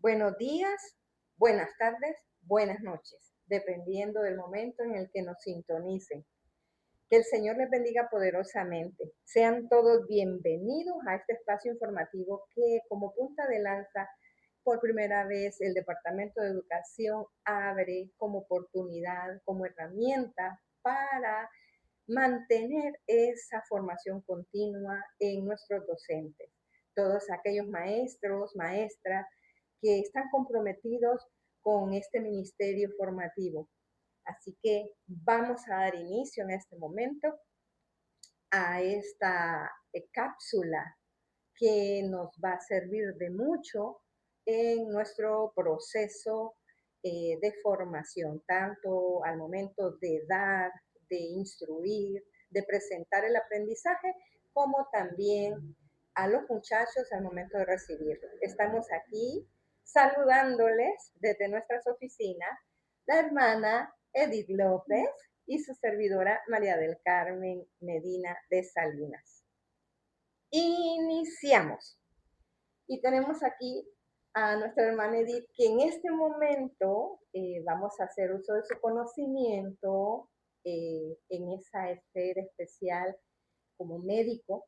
Buenos días, buenas tardes, buenas noches, dependiendo del momento en el que nos sintonicen. Que el Señor les bendiga poderosamente. Sean todos bienvenidos a este espacio informativo que como punta de lanza, por primera vez el Departamento de Educación abre como oportunidad, como herramienta para mantener esa formación continua en nuestros docentes. Todos aquellos maestros, maestras que están comprometidos con este ministerio formativo. Así que vamos a dar inicio en este momento a esta cápsula que nos va a servir de mucho en nuestro proceso de formación, tanto al momento de dar, de instruir, de presentar el aprendizaje, como también a los muchachos al momento de recibirlo. Estamos aquí saludándoles desde nuestras oficinas la hermana Edith López y su servidora María del Carmen Medina de Salinas. Iniciamos. Y tenemos aquí a nuestra hermana Edith, que en este momento vamos a hacer uso de su conocimiento en esa esfera especial como médico,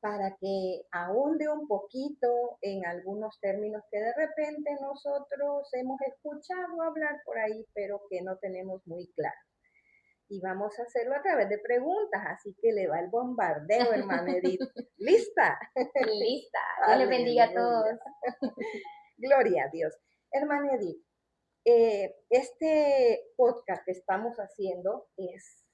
para que ahonde un poquito en algunos términos que de repente nosotros hemos escuchado hablar por ahí, pero que no tenemos muy claro. Y vamos a hacerlo a través de preguntas, así que le va el bombardeo, hermana Edith. ¿Lista? Lista. Dios les bendiga a todos. Gloria a Dios. Hermana Edith, este podcast que estamos haciendo es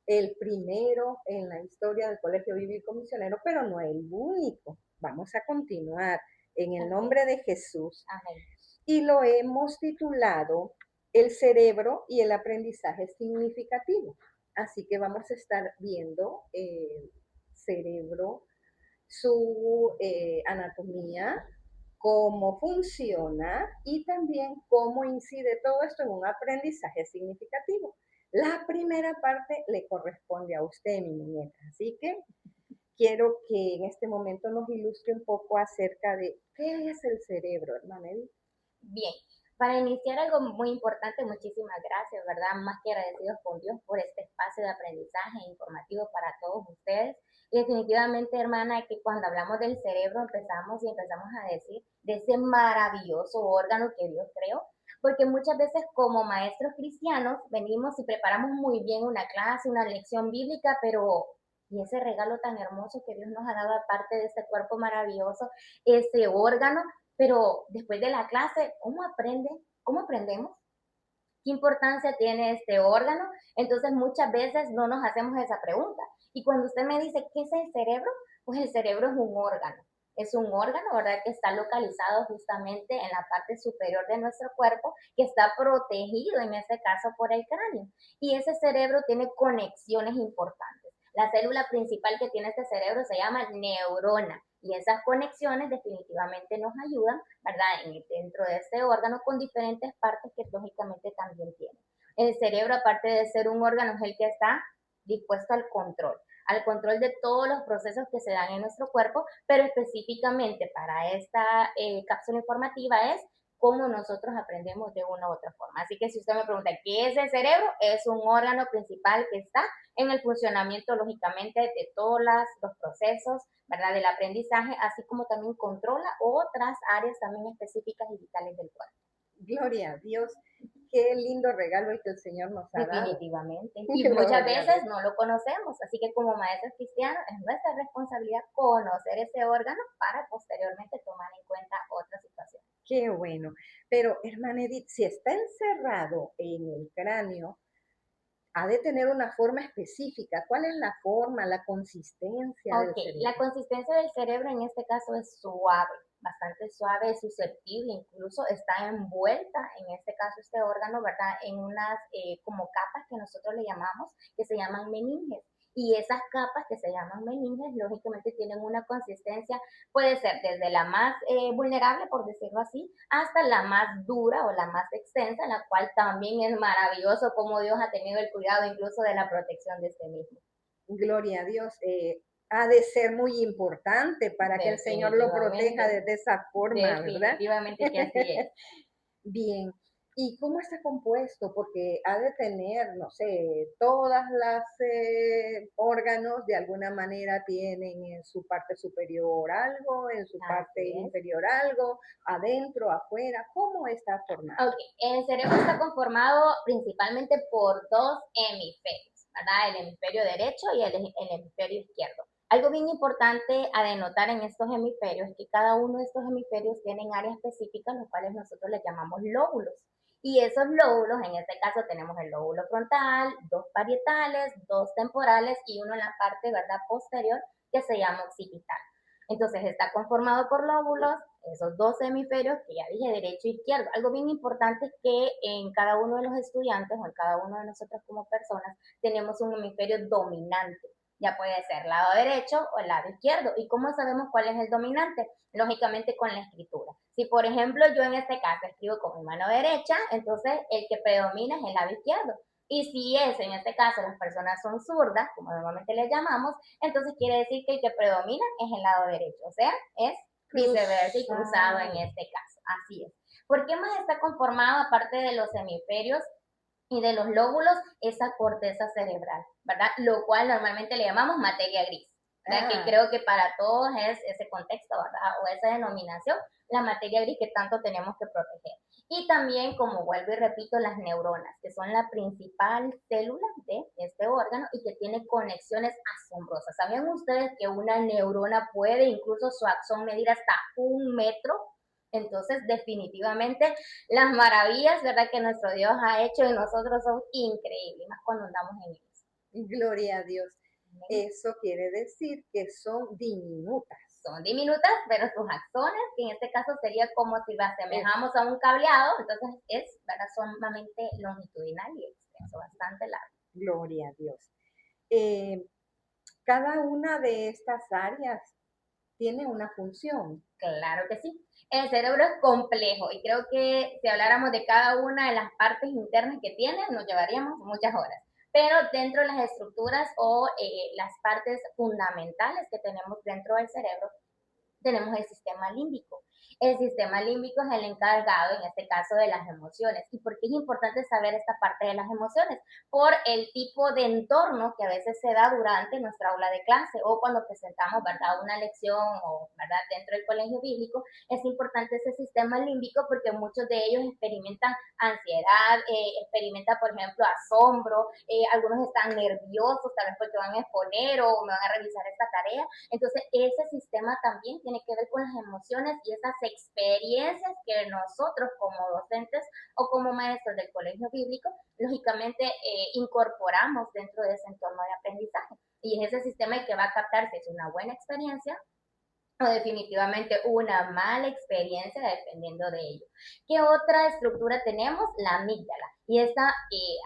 el primero en la historia del Colegio Bíblico Misionero, pero no el único. Vamos a continuar en el nombre de Jesús. Amén. Y lo hemos titulado El cerebro y el aprendizaje significativo. Así que vamos a estar viendo el cerebro, su anatomía, cómo funciona y también cómo incide todo esto en un aprendizaje significativo. La primera parte le corresponde a usted, mi muñeca, así que quiero que en este momento nos ilustre un poco acerca de qué es el cerebro, hermana Edith. Bien, para iniciar algo muy importante, muchísimas gracias, ¿verdad? Más que agradecidos con Dios por este espacio de aprendizaje informativo para todos ustedes. Y definitivamente, hermana, que cuando hablamos del cerebro empezamos a decir de ese maravilloso órgano que Dios creó, porque muchas veces como maestros cristianos venimos y preparamos muy bien una clase, una lección bíblica, pero y ese regalo tan hermoso que Dios nos ha dado aparte de ese cuerpo maravilloso, ese órgano, pero después de la clase, ¿cómo aprende? ¿Cómo aprendemos? ¿Qué importancia tiene este órgano? Entonces muchas veces no nos hacemos esa pregunta. Y cuando usted me dice, ¿qué es el cerebro? Pues el cerebro es un órgano. Es un órgano, ¿verdad? Que está localizado justamente en la parte superior de nuestro cuerpo, que está protegido en este caso por el cráneo. Y ese cerebro tiene conexiones importantes. La célula principal que tiene este cerebro se llama neurona. Y esas conexiones definitivamente nos ayudan, ¿verdad? Dentro de este órgano con diferentes partes que lógicamente también tiene. El cerebro, aparte de ser un órgano, es el que está dispuesto al control de todos los procesos que se dan en nuestro cuerpo, pero específicamente para esta cápsula informativa es cómo nosotros aprendemos de una u otra forma. Así que si usted me pregunta qué es el cerebro, es un órgano principal que está en el funcionamiento, lógicamente, de todos los procesos, ¿verdad? Del aprendizaje, así como también controla otras áreas también específicas y vitales del cuerpo. Gloria a Dios, qué lindo regalo el que el Señor nos ha dado. Definitivamente. Y muchas veces no lo conocemos, así que como maestros cristianos es nuestra responsabilidad conocer ese órgano para posteriormente tomar en cuenta otras situaciones. Qué bueno. Pero, hermana Edith, si está encerrado en el cráneo, ha de tener una forma específica. ¿Cuál es la forma, la consistencia del Ok, cerebro? la consistencia del cerebro en este caso es suave, bastante suave, es susceptible, incluso está envuelta, en este caso este órgano, ¿verdad? En unas como capas que nosotros le llamamos, que se llaman meninges. Y esas capas que se llaman meninges, lógicamente tienen una consistencia, puede ser desde la más vulnerable, por decirlo así, hasta la más dura o la más extensa, la cual también es maravilloso como Dios ha tenido el cuidado incluso de la protección de este mismo. Gloria a Dios. Ha de ser muy importante para que el Señor lo proteja Definitivamente, de esa forma, ¿verdad? definitivamente que así es. Bien. ¿Y cómo está compuesto? Porque ha de tener, no sé, todas las órganos de alguna manera tienen en su parte superior algo, en su parte Así es. inferior algo, adentro, afuera. ¿Cómo está Ok, formado? el cerebro está conformado principalmente por dos hemisferios, ¿verdad? El hemisferio derecho y el hemisferio izquierdo. Algo bien importante a denotar en estos hemisferios es que cada uno de estos hemisferios tienen áreas específicas, los cuales nosotros les llamamos lóbulos. Y esos lóbulos, en este caso tenemos el lóbulo frontal, dos parietales, dos temporales y uno en la parte, ¿verdad?, posterior, que se llama occipital. Entonces está conformado por lóbulos, esos dos hemisferios que ya dije, derecho e izquierdo. Algo bien importante es que en cada uno de los estudiantes o en cada uno de nosotros como personas tenemos un hemisferio dominante. Ya puede ser lado derecho o el lado izquierdo. ¿Y cómo sabemos cuál es el dominante? Lógicamente con la escritura. Si por ejemplo yo en este caso escribo con mi mano derecha, entonces el que predomina es el lado izquierdo. Y si es, en este caso, las personas son zurdas, como normalmente les llamamos, entonces quiere decir que el que predomina es el lado derecho, o sea, es viceversa y cruzado en Cruzado. este caso. Así es. ¿Por qué más está conformado, aparte de los hemisferios y de los lóbulos, esa corteza cerebral, ¿verdad? Lo cual normalmente le llamamos materia gris, ¿verdad? Que Ah, creo que para todos es ese contexto, ¿verdad? O esa denominación, la materia gris que tanto tenemos que proteger. Y también, como vuelvo y repito, las neuronas, que son la principal célula de este órgano y que tiene conexiones asombrosas. ¿Sabían ustedes que una neurona puede incluso su axón medir hasta 1 metro? Entonces, definitivamente, las maravillas, ¿verdad?, que nuestro Dios ha hecho en nosotros son increíbles, más cuando andamos en ellos. gloria a Dios. Amén. Eso quiere decir que son diminutas. Son diminutas, pero sus axones, que en este caso sería como si lo Es, asemejamos a un cableado, entonces es, ¿verdad?, sumamente longitudinal y extenso, bastante largo. gloria a Dios. Eh, Cada una de estas áreas tiene una función. Claro que sí. El cerebro es complejo y creo que si habláramos de cada una de las partes internas que tiene, nos llevaríamos muchas horas. Pero dentro de las estructuras o las partes fundamentales que tenemos dentro del cerebro, tenemos el sistema límbico. El sistema límbico es el encargado, en este caso, de las emociones. ¿Y por qué es importante saber esta parte de las emociones? Por el tipo de entorno que a veces se da durante nuestra aula de clase o cuando presentamos, ¿verdad?, una lección o, ¿verdad?, dentro del colegio bíblico. Es importante ese sistema límbico porque muchos de ellos experimentan ansiedad, experimentan, por ejemplo, asombro, algunos están nerviosos, tal vez porque van a exponer o me van a revisar esta tarea. Entonces, ese sistema también tiene que ver con las emociones y esas experiencias que nosotros como docentes o como maestros del colegio bíblico, lógicamente incorporamos dentro de ese entorno de aprendizaje. Y es ese sistema el que va a captar si es una buena experiencia o definitivamente una mala experiencia dependiendo de ello. ¿Qué otra estructura tenemos? La amígdala. Y esta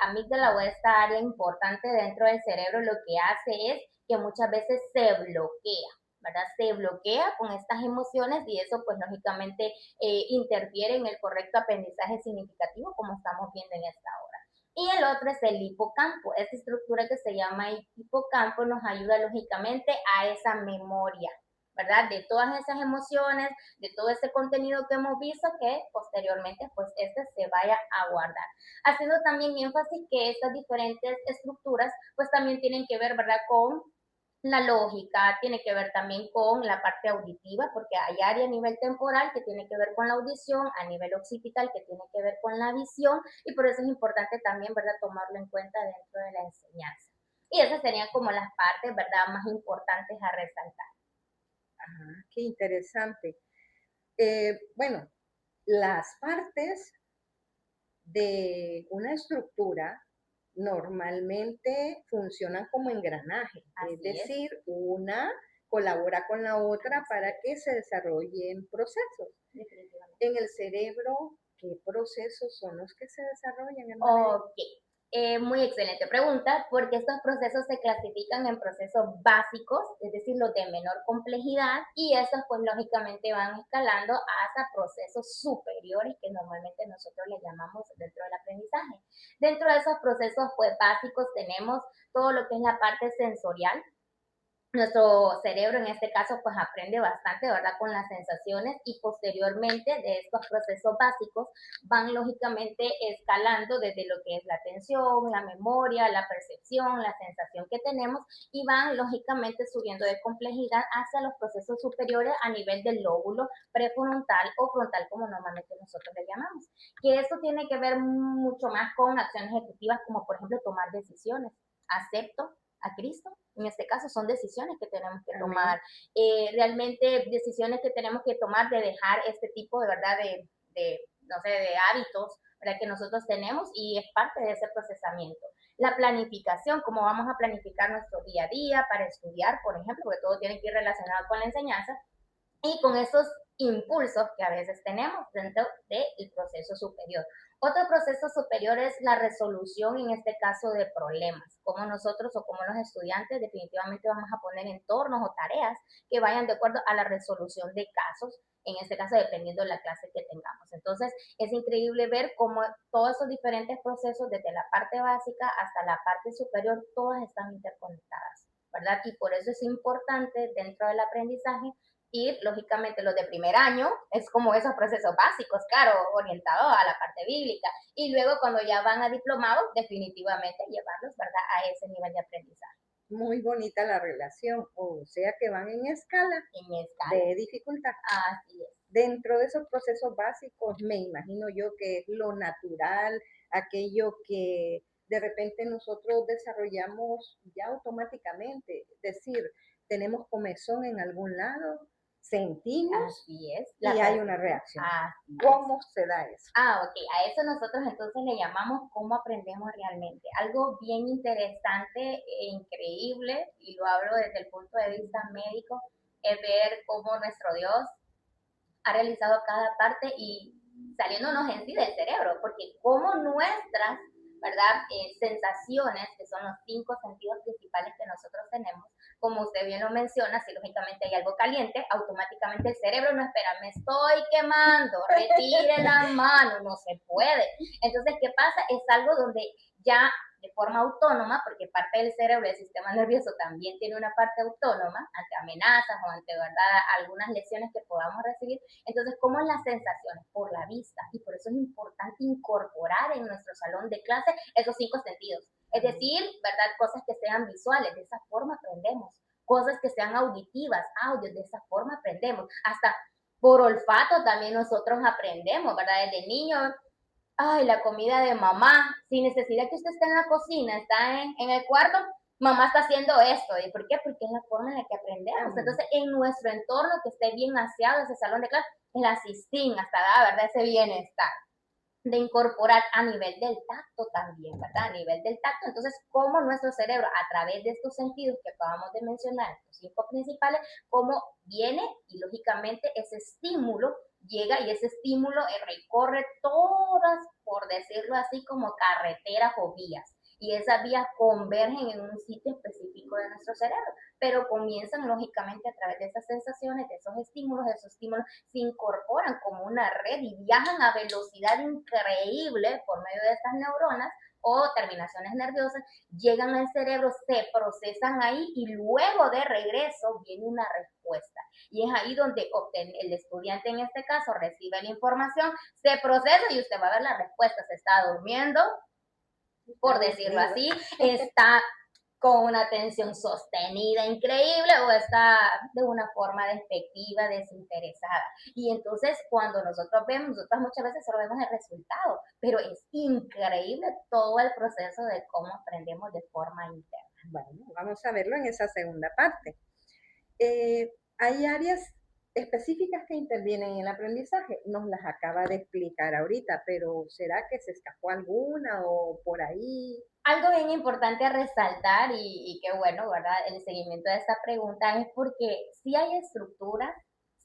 amígdala o esta área importante dentro del cerebro lo que hace es que muchas veces se bloquea, ¿verdad? Se bloquea con estas emociones y eso pues lógicamente interfiere en el correcto aprendizaje significativo como estamos viendo en esta hora. Y el otro es el hipocampo. Esta estructura que se llama hipocampo nos ayuda lógicamente a esa memoria, ¿verdad? De todas esas emociones, de todo ese contenido que hemos visto que posteriormente pues este se vaya a guardar. Haciendo también énfasis que estas diferentes estructuras pues también tienen que ver, ¿verdad?, con la lógica, tiene que ver también con la parte auditiva, porque hay área a nivel temporal que tiene que ver con la audición, a nivel occipital que tiene que ver con la visión, y por eso es importante también, ¿verdad?, tomarlo en cuenta dentro de la enseñanza. Y esas serían como las partes, ¿verdad?, más importantes a resaltar. Ah, qué interesante. Bueno, las partes de una estructura normalmente funcionan como engranaje, es Así es. decir, una colabora con la otra Así para es, que se desarrollen procesos. definitivamente. En el cerebro, ¿qué procesos son los que se desarrollan, hermana Edith? Ok, muy excelente pregunta, porque estos procesos se clasifican en procesos básicos, es decir, los de menor complejidad, y estos pues lógicamente van escalando hasta procesos superiores que normalmente nosotros le llamamos dentro del aprendizaje. Dentro de esos procesos pues básicos tenemos todo lo que es la parte sensorial, nuestro cerebro en este caso pues aprende bastante, ¿verdad? Con las sensaciones y posteriormente de estos procesos básicos van lógicamente escalando desde lo que es la atención, la memoria, la percepción, la sensación que tenemos y van lógicamente subiendo de complejidad hacia los procesos superiores a nivel del lóbulo prefrontal o frontal como normalmente nosotros le llamamos. Que esto tiene que ver mucho más con acciones ejecutivas como por ejemplo tomar decisiones. Acepto a Cristo. En este caso son decisiones que tenemos que tomar, realmente decisiones que tenemos que tomar de dejar este tipo de verdad no sé, de hábitos, ¿verdad? Que nosotros tenemos y es parte de ese procesamiento. La planificación, cómo vamos a planificar nuestro día a día para estudiar, por ejemplo, porque todo tiene que ir relacionado con la enseñanza, y con esos impulsos que a veces tenemos dentro del proceso superior. Otro proceso superior es la resolución, en este caso, de problemas, como nosotros o como los estudiantes definitivamente vamos a poner entornos o tareas que vayan de acuerdo a la resolución de casos, en este caso dependiendo de la clase que tengamos. Entonces, es increíble ver cómo todos esos diferentes procesos, desde la parte básica hasta la parte superior, todas están interconectadas, ¿verdad? Y por eso es importante dentro del aprendizaje y lógicamente los de primer año es como esos procesos básicos, claro, orientados a la parte bíblica. Y luego cuando ya van a diplomados, definitivamente llevarlos, ¿verdad?, a ese nivel de aprendizaje. Muy bonita la relación, o sea que van en escala, en escala de dificultad. Así es. Dentro de esos procesos básicos, me imagino yo que es lo natural, aquello que de repente nosotros desarrollamos ya automáticamente, es decir, tenemos comezón en algún lado, sentimos Así es. y hay una reacción. Así ¿Cómo se da eso? Ok, a eso nosotros entonces le llamamos cómo aprendemos realmente. Algo bien interesante e increíble, y lo hablo desde el punto de vista médico, es ver cómo nuestro Dios ha realizado cada parte y saliéndonos en sí del cerebro, porque como nuestras, ¿verdad? Sensaciones, que son los 5 sentidos principales que nosotros tenemos, como usted bien lo menciona, si lógicamente hay algo caliente, automáticamente el cerebro no espera, me estoy quemando, retire la mano, no se puede. Entonces, ¿qué pasa? Es algo donde ya de forma autónoma, porque parte del cerebro del sistema nervioso también tiene una parte autónoma ante amenazas o ante, ¿verdad?, algunas lesiones que podamos recibir. Entonces, ¿cómo es las sensaciones? Por la vista. Y por eso es importante incorporar en nuestro salón de clase esos 5 sentidos. Es decir, ¿verdad?, cosas que sean visuales. De esa forma aprendemos. Cosas que sean auditivas, audios. De esa forma aprendemos. Hasta por olfato también nosotros aprendemos, ¿verdad? Desde niños, ay, la comida de mamá, sin necesidad que usted esté en la cocina, está en el cuarto, mamá está haciendo esto. ¿Y por qué? Porque es la forma en la que aprendemos. Entonces, en nuestro entorno que esté bien aseado ese salón de clase, el asistín hasta da, ¿verdad?, ese bienestar de incorporar a nivel del tacto también, ¿verdad? A nivel del tacto. Entonces, cómo nuestro cerebro, a través de estos sentidos que acabamos de mencionar, los 5 principales, cómo viene y lógicamente ese estímulo llega y ese estímulo recorre todas, por decirlo así, como carreteras o vías. Y esas vías convergen en un sitio específico de nuestro cerebro, pero comienzan lógicamente a través de esas sensaciones, de esos estímulos se incorporan como una red y viajan a velocidad increíble por medio de estas neuronas o terminaciones nerviosas, llegan al cerebro, se procesan ahí y luego de regreso viene una respuesta. Y es ahí donde el estudiante en este caso recibe la información, se procesa y usted va a ver la respuesta, se está durmiendo, por decirlo así, está con una atención sostenida increíble o está de una forma despectiva, desinteresada. Y entonces cuando nosotros muchas veces solo vemos el resultado, pero es increíble todo el proceso de cómo aprendemos de forma interna. Bueno, vamos a verlo en esa segunda parte. Hay áreas específicas que intervienen en el aprendizaje, nos las acaba de explicar ahorita, pero ¿será que se escapó alguna o por ahí? Algo bien importante a resaltar y qué bueno, ¿verdad? El seguimiento de esta pregunta es porque sí hay estructuras,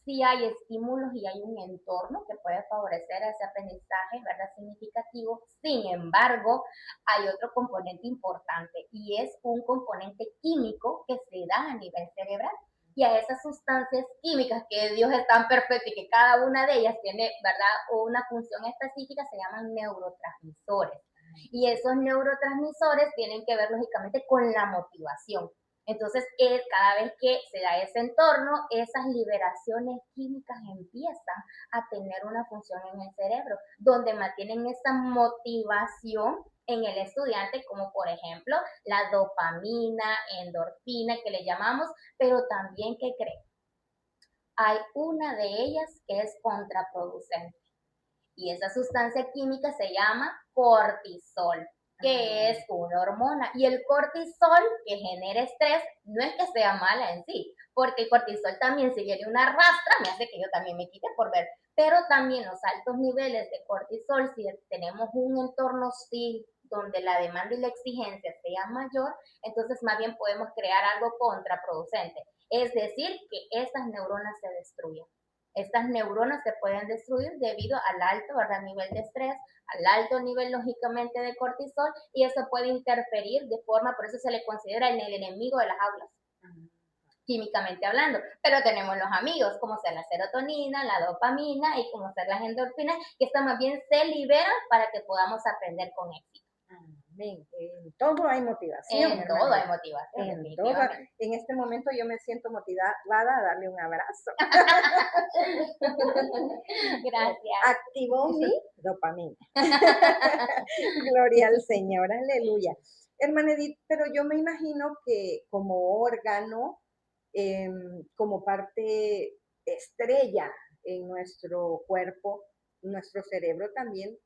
sí hay estímulos y hay un entorno que puede favorecer ese aprendizaje, ¿verdad?, significativo. Sin embargo, hay otro componente importante y es un componente químico que se da a nivel cerebral. Y a esas sustancias químicas que Dios es tan perfecto y que cada una de ellas tiene, ¿verdad?, una función específica, se llaman neurotransmisores. Y esos neurotransmisores tienen que ver lógicamente con la motivación. Entonces, cada vez que se da ese entorno, esas liberaciones químicas empiezan a tener una función en el cerebro, donde mantienen esa motivación en el estudiante, como por ejemplo la dopamina, endorfina, que le llamamos, pero también, ¿qué creen? Hay una de ellas que es contraproducente y esa sustancia química se llama cortisol, que es una hormona. Y el cortisol que genera estrés no es que sea mala en sí, porque el cortisol también, si viene una rastra, me hace que yo también me quite por ver. Pero también los altos niveles de cortisol, si tenemos un entorno hostil donde la demanda y la exigencia sea mayor, entonces más bien podemos crear algo contraproducente. Es decir, que esas neuronas se destruyen. Estas neuronas se pueden destruir debido al alto, ¿verdad?, nivel de estrés, al alto nivel, lógicamente, de cortisol, y eso puede interferir de forma, por eso se le considera el enemigo de las aulas, químicamente hablando. Pero tenemos los amigos, como ser la serotonina, la dopamina y como ser las endorfinas, que estas más bien se liberan para que podamos aprender con éxito. Amén. En todo hay motivación. En todo hay motivación. En todo. En este momento yo me siento motivada a darle un abrazo. Gracias. Activó mi dopamina. Gloria al Señor, aleluya. Hermana Edith, pero yo me imagino que como órgano, como parte estrella en nuestro cuerpo, nuestro cerebro también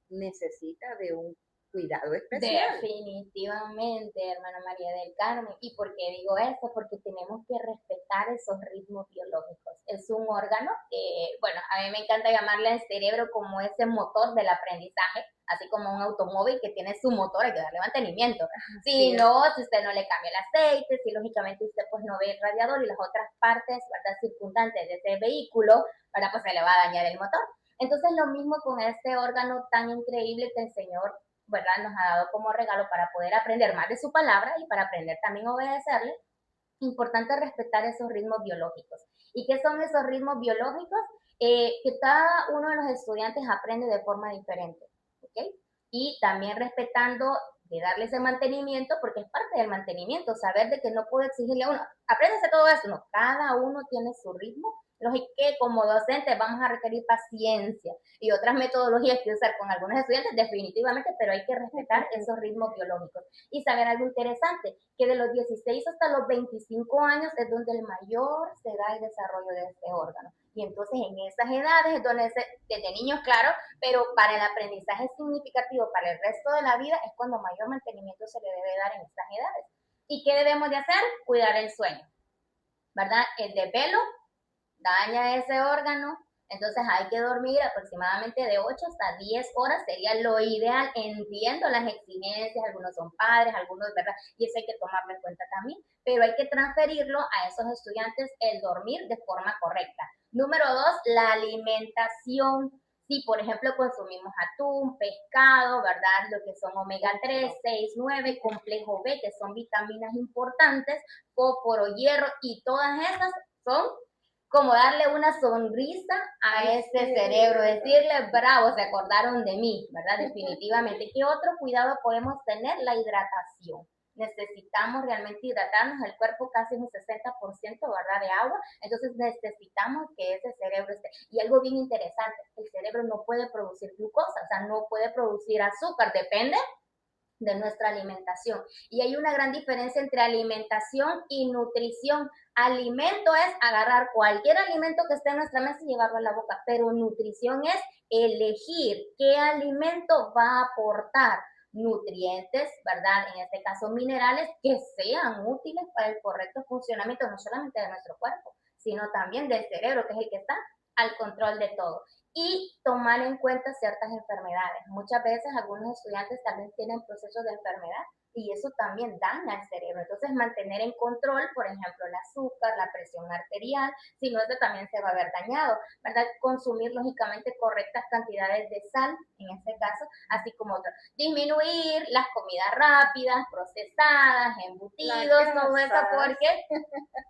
necesita de un cuidado especial. Definitivamente, hermana María del Carmen. ¿Y por qué digo esto? Porque tenemos que respetar esos ritmos biológicos. Es un órgano que, bueno, a mí me encanta llamarle al cerebro como ese motor del aprendizaje, así como un automóvil que tiene su motor, hay que darle mantenimiento. Si no, si usted no le cambia el aceite, si lógicamente usted pues no ve el radiador y las otras partes, ¿verdad?, circundantes de ese vehículo, ¿verdad?, pues se le va a dañar el motor. Entonces lo mismo con este órgano tan increíble que el Señor, ¿verdad?, nos ha dado como regalo para poder aprender más de su palabra y para aprender también a obedecerle. Importante respetar esos ritmos biológicos. ¿Y qué son esos ritmos biológicos? Que cada uno de los estudiantes aprende de forma diferente, ¿ok? Y también respetando de darle ese mantenimiento, porque es parte del mantenimiento, saber de que no puedo exigirle a uno, apréndese todo eso, no, cada uno tiene su ritmo. Lógico que como docentes vamos a requerir paciencia y otras metodologías que usar con algunos estudiantes, definitivamente, pero hay que respetar esos ritmos biológicos. Y saber algo interesante, que de los 16 hasta los 25 años es donde el mayor se da el desarrollo de este órgano. Y entonces en esas edades es donde desde niños, claro, pero para el aprendizaje significativo para el resto de la vida es cuando mayor mantenimiento se le debe dar en estas edades. ¿Y qué debemos de hacer? Cuidar el sueño, ¿verdad? El desvelo daña ese órgano, entonces hay que dormir aproximadamente de 8 hasta 10 horas, sería lo ideal. Entiendo las exigencias, algunos son padres, algunos, ¿verdad?, y eso hay que tomarlo en cuenta también, pero hay que transferirlo a esos estudiantes el dormir de forma correcta. Número 2, la alimentación. Si, por ejemplo, consumimos atún, pescado, ¿verdad?, lo que son omega 3, 6, 9, complejo B, que son vitaminas importantes, fósforo, hierro, y todas esas son como darle una sonrisa a ese cerebro, decirle, bravo, se acordaron de mí, ¿verdad? Definitivamente. ¿Qué otro cuidado podemos tener? La hidratación. Necesitamos realmente hidratarnos, el cuerpo casi un 60%, ¿verdad?, de agua, entonces necesitamos que ese cerebro esté. Y algo bien interesante, el cerebro no puede producir glucosa, o sea, no puede producir azúcar, depende de nuestra alimentación. Y hay una gran diferencia entre alimentación y nutrición. Alimento es agarrar cualquier alimento que esté en nuestra mesa y llevarlo a la boca, pero nutrición es elegir qué alimento va a aportar nutrientes, ¿verdad?, en este caso minerales, que sean útiles para el correcto funcionamiento no solamente de nuestro cuerpo, sino también del cerebro, que es el que está al control de todo. Y tomar en cuenta ciertas enfermedades. Muchas veces algunos estudiantes también tienen procesos de enfermedad y eso también daña al cerebro. Entonces, mantener en control, por ejemplo, el azúcar, la presión arterial, si no, eso también se va a ver dañado, ¿verdad? Consumir, lógicamente, correctas cantidades de sal, en este caso, así como otro. Disminuir las comidas rápidas, procesadas, embutidos, todo eso, porque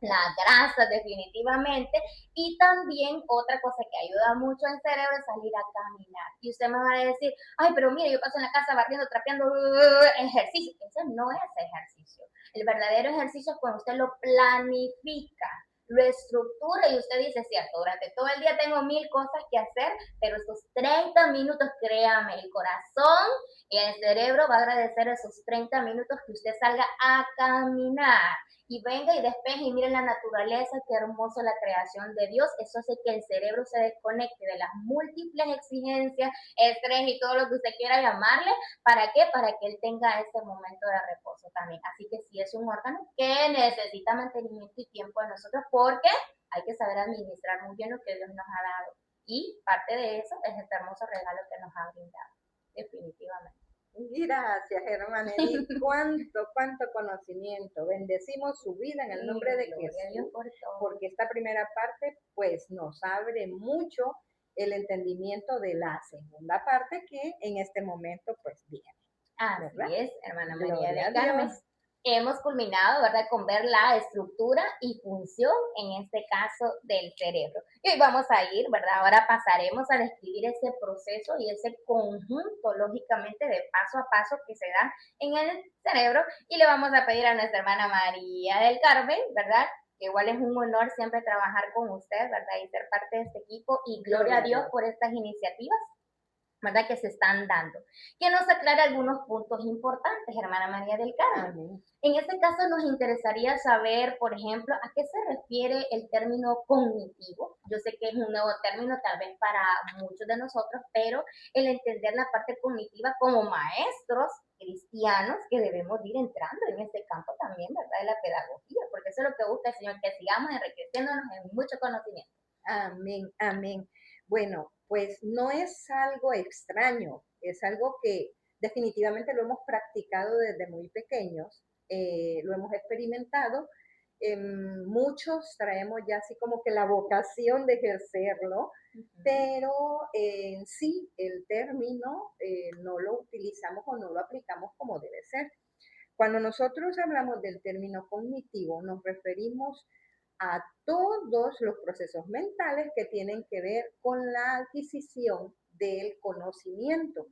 la grasa definitivamente. Y también otra cosa que ayuda mucho al cerebro es salir a caminar. Y usted me va a decir, ay, pero mire, yo paso en la casa barriendo, trapeando, ejercicio. ese no es ejercicio. El verdadero ejercicio es cuando usted lo planifica, lo estructura y usted dice, cierto, durante todo el día tengo 1000 cosas que hacer, pero esos 30 minutos, créame, el corazón y el cerebro va a agradecer esos 30 minutos que usted salga a caminar y venga y despeje y mire la naturaleza, qué hermoso la creación de Dios. Eso hace que el cerebro se desconecte de las múltiples exigencias, estrés y todo lo que usted quiera llamarle. ¿Para qué? Para que él tenga ese momento de reposo también. Así que sí es un órgano que necesita mantenimiento y tiempo de nosotros porque hay que saber administrar muy bien lo que Dios nos ha dado. Y parte de eso es este hermoso regalo que nos ha brindado, definitivamente. Gracias, hermana Edith. Cuánto conocimiento. Bendecimos su vida en el nombre de Jesús, porque esta primera parte pues nos abre mucho el entendimiento de la segunda parte que en este momento pues viene. Así ¿verdad? es, hermana María Gloria del Carmen. Dios. Hemos culminado, ¿verdad?, con ver la estructura y función, en este caso, del cerebro. Y hoy vamos a ir, ¿verdad? Ahora pasaremos a describir ese proceso y ese conjunto, lógicamente, de paso a paso que se da en el cerebro. Y le vamos a pedir a nuestra hermana María del Carmen, ¿verdad?, que igual es un honor siempre trabajar con usted, ¿verdad?, y ser parte de este equipo. Y gloria a Dios por estas iniciativas, ¿verdad?, que se están dando. Que nos aclara algunos puntos importantes, hermana María del Carmen. Amén. En este caso nos interesaría saber, por ejemplo, a qué se refiere el término cognitivo. Yo sé que es un nuevo término tal vez para muchos de nosotros, pero el entender la parte cognitiva como maestros cristianos que debemos ir entrando en este campo también, ¿verdad?, de la pedagogía, porque eso es lo que busca el Señor, que sigamos enriqueciéndonos en mucho conocimiento. Amén, amén. Bueno, pues no es algo extraño, es algo que definitivamente lo hemos practicado desde muy pequeños, lo hemos experimentado. Muchos traemos ya así como que la vocación de ejercerlo, pero en sí el término no lo utilizamos o no lo aplicamos como debe ser. Cuando nosotros hablamos del término cognitivo, nos referimos a todos los procesos mentales que tienen que ver con la adquisición del conocimiento.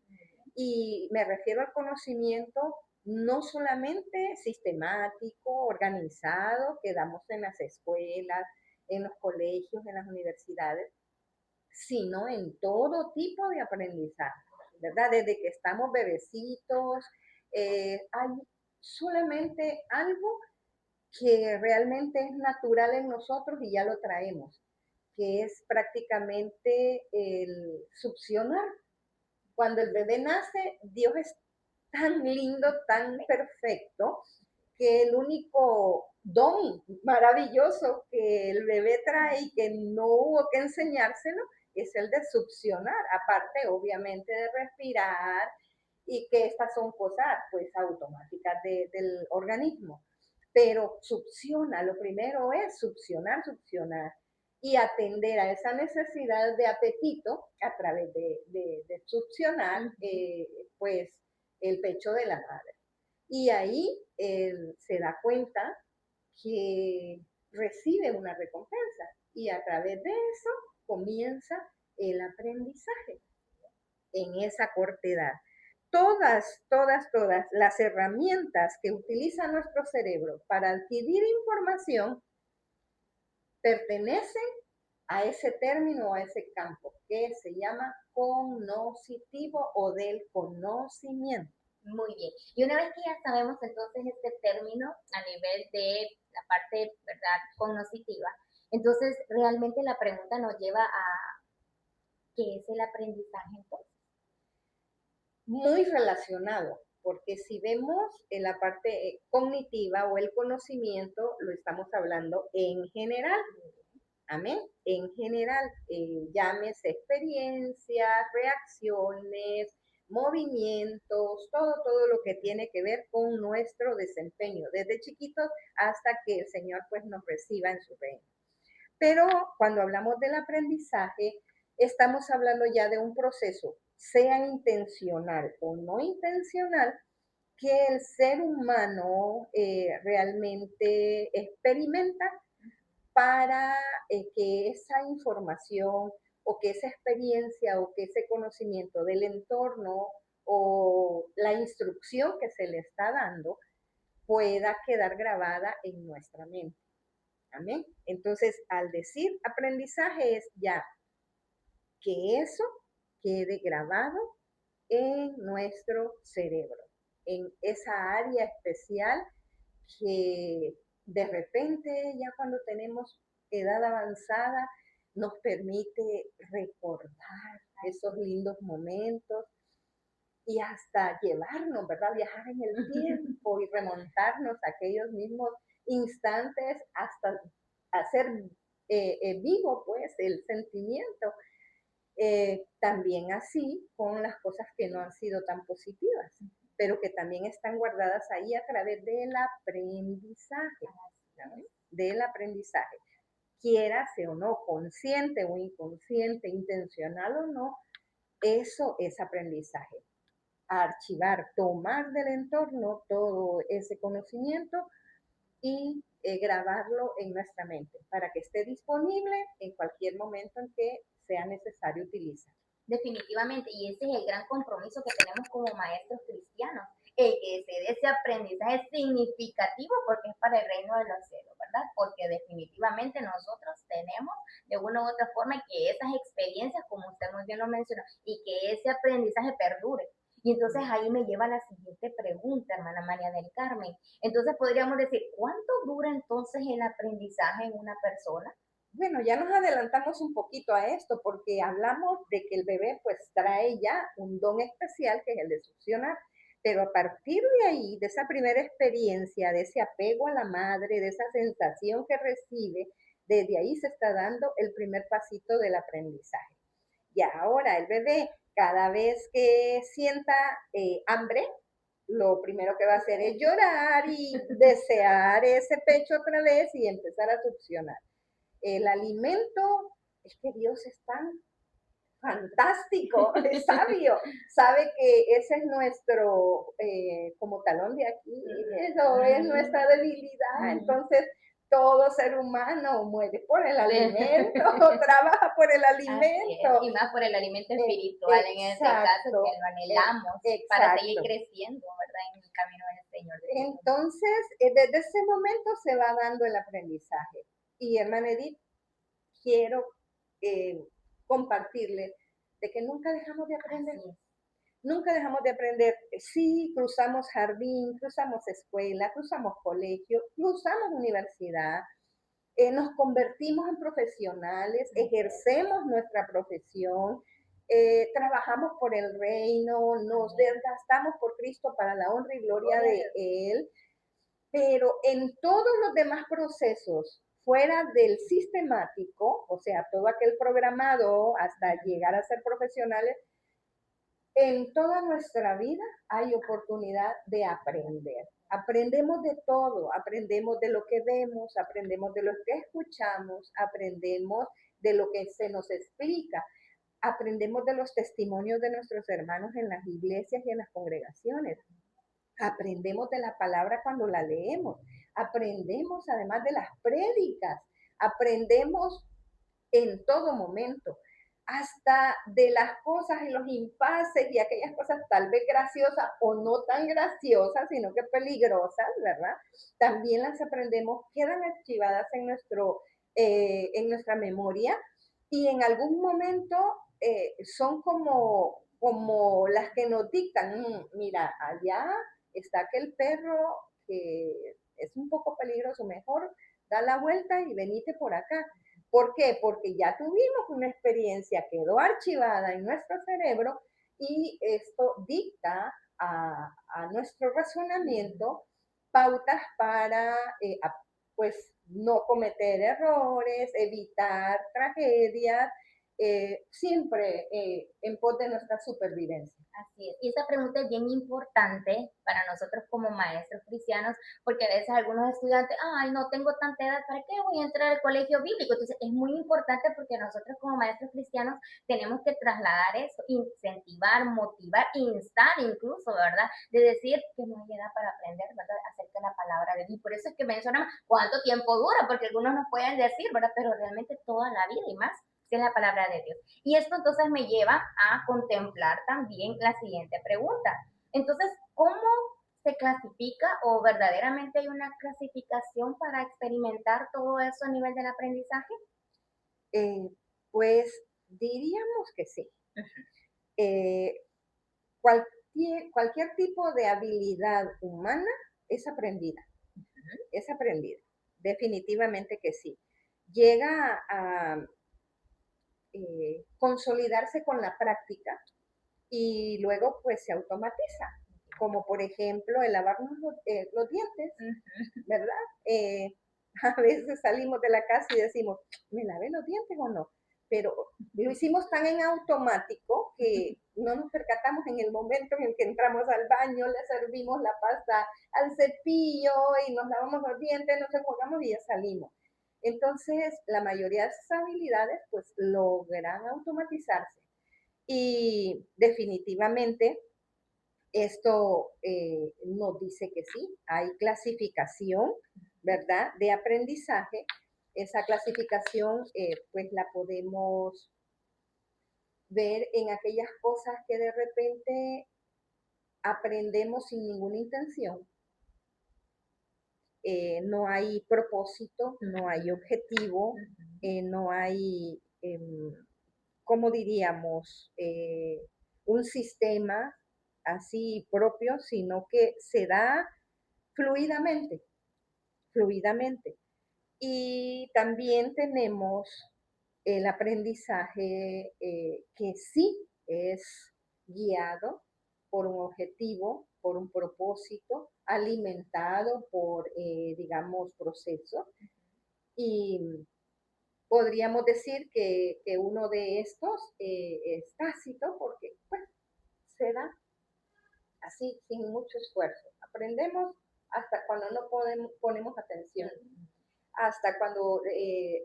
Y me refiero al conocimiento no solamente sistemático, organizado, que damos en las escuelas, en los colegios, en las universidades, sino en todo tipo de aprendizaje, ¿verdad? Desde que estamos bebecitos, hay solamente algo que realmente es natural en nosotros y ya lo traemos, que es prácticamente el succionar. Cuando el bebé nace, Dios es tan lindo, tan perfecto, que el único don maravilloso que el bebé trae y que no hubo que enseñárselo es el de succionar, aparte obviamente de respirar y que estas son cosas pues automáticas del organismo. Pero succiona, lo primero es succionar y atender a esa necesidad de apetito a través de succionar pues el pecho de la madre. Y ahí él se da cuenta que recibe una recompensa y a través de eso comienza el aprendizaje en esa corta edad. Todas las herramientas que utiliza nuestro cerebro para adquirir información pertenecen a ese término, a ese campo que se llama cognoscitivo o del conocimiento. Muy bien. Y una vez que ya sabemos entonces este término a nivel de la parte, ¿verdad?, cognitiva, entonces realmente la pregunta nos lleva a ¿qué es el aprendizaje entonces? Muy relacionado, porque si vemos en la parte cognitiva o el conocimiento, lo estamos hablando en general. Amén. En general, llámese experiencias, reacciones, movimientos, todo lo que tiene que ver con nuestro desempeño, desde chiquitos hasta que el Señor pues nos reciba en su reino. Pero cuando hablamos del aprendizaje, estamos hablando ya de un proceso, sea intencional o no intencional, que el ser humano realmente experimenta para que esa información o que esa experiencia o que ese conocimiento del entorno o la instrucción que se le está dando pueda quedar grabada en nuestra mente. Amén. Entonces, al decir aprendizaje es ya que eso quede grabado en nuestro cerebro, en esa área especial que de repente ya cuando tenemos edad avanzada nos permite recordar esos lindos momentos y hasta llevarnos, ¿verdad? Viajar en el tiempo y remontarnos a aquellos mismos instantes hasta hacer vivo pues el sentimiento. También así con las cosas que no han sido tan positivas, pero que también están guardadas ahí a través del aprendizaje, ¿no? Del aprendizaje. Quiérase o no, consciente o inconsciente, intencional o no, eso es aprendizaje. Archivar, tomar del entorno todo ese conocimiento y grabarlo en nuestra mente para que esté disponible en cualquier momento en que sea necesario utilizar. Definitivamente, y ese es el gran compromiso que tenemos como maestros cristianos, el que se dé ese aprendizaje significativo porque es para el reino de los cielos, ¿verdad? Porque definitivamente nosotros tenemos de una u otra forma que esas experiencias, como usted muy bien lo mencionó, y que ese aprendizaje perdure. Y entonces ahí me lleva a la siguiente pregunta, hermana María del Carmen. Entonces podríamos decir, ¿cuánto dura entonces el aprendizaje en una persona? Bueno, ya nos adelantamos un poquito a esto porque hablamos de que el bebé pues trae ya un don especial que es el de succionar, pero a partir de ahí, de esa primera experiencia, de ese apego a la madre, de esa sensación que recibe, desde ahí se está dando el primer pasito del aprendizaje. Y ahora el bebé, cada vez que sienta hambre, lo primero que va a hacer es llorar y desear ese pecho otra vez y empezar a succionar. El alimento, es que Dios es tan fantástico, es sabio, sabe que ese es nuestro, como talón de aquí, eso es nuestra debilidad, entonces todo ser humano muere por el alimento, trabaja por el alimento. Y más por el alimento espiritual en este caso, que lo anhelamos para seguir creciendo, ¿verdad? En el camino del Señor. Entonces, desde ese momento se va dando el aprendizaje. Y hermana Edith, quiero compartirle de que nunca dejamos de aprender. Nunca dejamos de aprender. Sí, cruzamos jardín, cruzamos escuela, cruzamos colegio, cruzamos universidad, nos convertimos en profesionales, ejercemos nuestra profesión, trabajamos por el reino, nos desgastamos por Cristo para la honra y gloria de Él, pero en todos los demás procesos fuera del sistemático, o sea, todo aquel programado hasta llegar a ser profesionales, en toda nuestra vida hay oportunidad de aprender. Aprendemos de todo, aprendemos de lo que vemos, aprendemos de lo que escuchamos, aprendemos de lo que se nos explica, aprendemos de los testimonios de nuestros hermanos en las iglesias y en las congregaciones. Aprendemos de la palabra cuando la leemos, aprendemos además de las prédicas, aprendemos en todo momento, hasta de las cosas y los impases y aquellas cosas tal vez graciosas o no tan graciosas, sino que peligrosas, ¿verdad? También las aprendemos, quedan archivadas en nuestra memoria y en algún momento son como las que nos dictan, mira, allá está aquel perro que es un poco peligroso, mejor da la vuelta y venite por acá. ¿Por qué? Porque ya tuvimos una experiencia, quedó archivada en nuestro cerebro y esto dicta a nuestro razonamiento pautas para pues no cometer errores, evitar tragedias, siempre en pos de nuestra supervivencia. Así es. Y esta pregunta es bien importante para nosotros como maestros cristianos, porque a veces algunos estudiantes, ay, no tengo tanta edad, ¿para qué voy a entrar al colegio bíblico? Entonces es muy importante porque nosotros como maestros cristianos tenemos que trasladar eso, incentivar, motivar, instar incluso, ¿verdad? De decir que no hay edad para aprender, ¿verdad? Acerca de la palabra de Dios. Y por eso es que mencionamos cuánto tiempo dura, porque algunos nos pueden decir, ¿verdad? Pero realmente toda la vida y más Sí, es la palabra de Dios. Y esto entonces me lleva a contemplar también la siguiente pregunta. Entonces, ¿cómo se clasifica o verdaderamente hay una clasificación para experimentar todo eso a nivel del aprendizaje? Eh, pues diríamos que sí. Eh, cualquier tipo de habilidad humana es aprendida, es aprendida, definitivamente que sí. Llega a consolidarse con la práctica y luego pues se automatiza, como por ejemplo el lavarnos los dientes, ¿verdad? Eh, a veces salimos de la casa y decimos, ¿me lavé los dientes o no? Pero lo hicimos tan en automático que no nos percatamos en el momento en el que entramos al baño, le servimos la pasta al cepillo y nos lavamos los dientes, nos enjuagamos y ya salimos. Entonces, la mayoría de esas habilidades pues logran automatizarse y definitivamente esto nos dice que sí, hay clasificación, ¿verdad? De aprendizaje. Esa clasificación pues la podemos ver en aquellas cosas que de repente aprendemos sin ninguna intención. No hay propósito, no hay objetivo, no hay, ¿cómo diríamos? Un sistema así propio, sino que se da fluidamente, fluidamente. Y también tenemos el aprendizaje que sí es guiado por un objetivo, por un propósito, alimentado por, digamos, procesos. Y podríamos decir que uno de estos es tácito porque pues, se da así, sin mucho esfuerzo. Aprendemos hasta cuando no ponemos atención, hasta cuando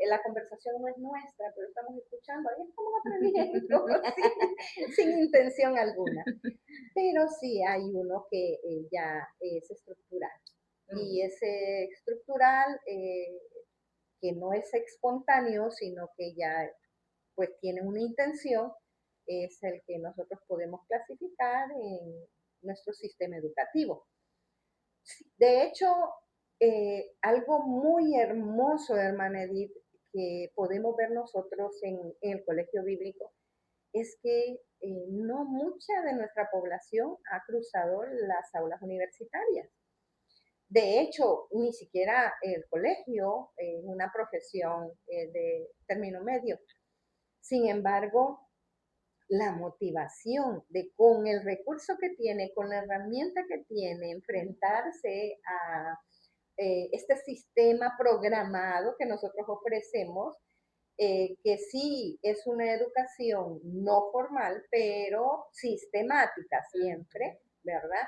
la conversación no es nuestra, pero estamos escuchando, ahí estamos aprendiendo sin intención alguna. Pero sí hay uno que ya es estructural. Y ese estructural, que no es espontáneo, sino que ya pues tiene una intención, es el que nosotros podemos clasificar en nuestro sistema educativo. De hecho, algo muy hermoso, hermana Edith, que podemos ver nosotros en el colegio bíblico, es que no mucha de nuestra población ha cruzado las aulas universitarias. De hecho, ni siquiera el colegio es una profesión de término medio. Sin embargo, la motivación de con el recurso que tiene, con la herramienta que tiene, enfrentarse a este sistema programado que nosotros ofrecemos, que sí es una educación no formal, pero sistemática siempre, ¿verdad?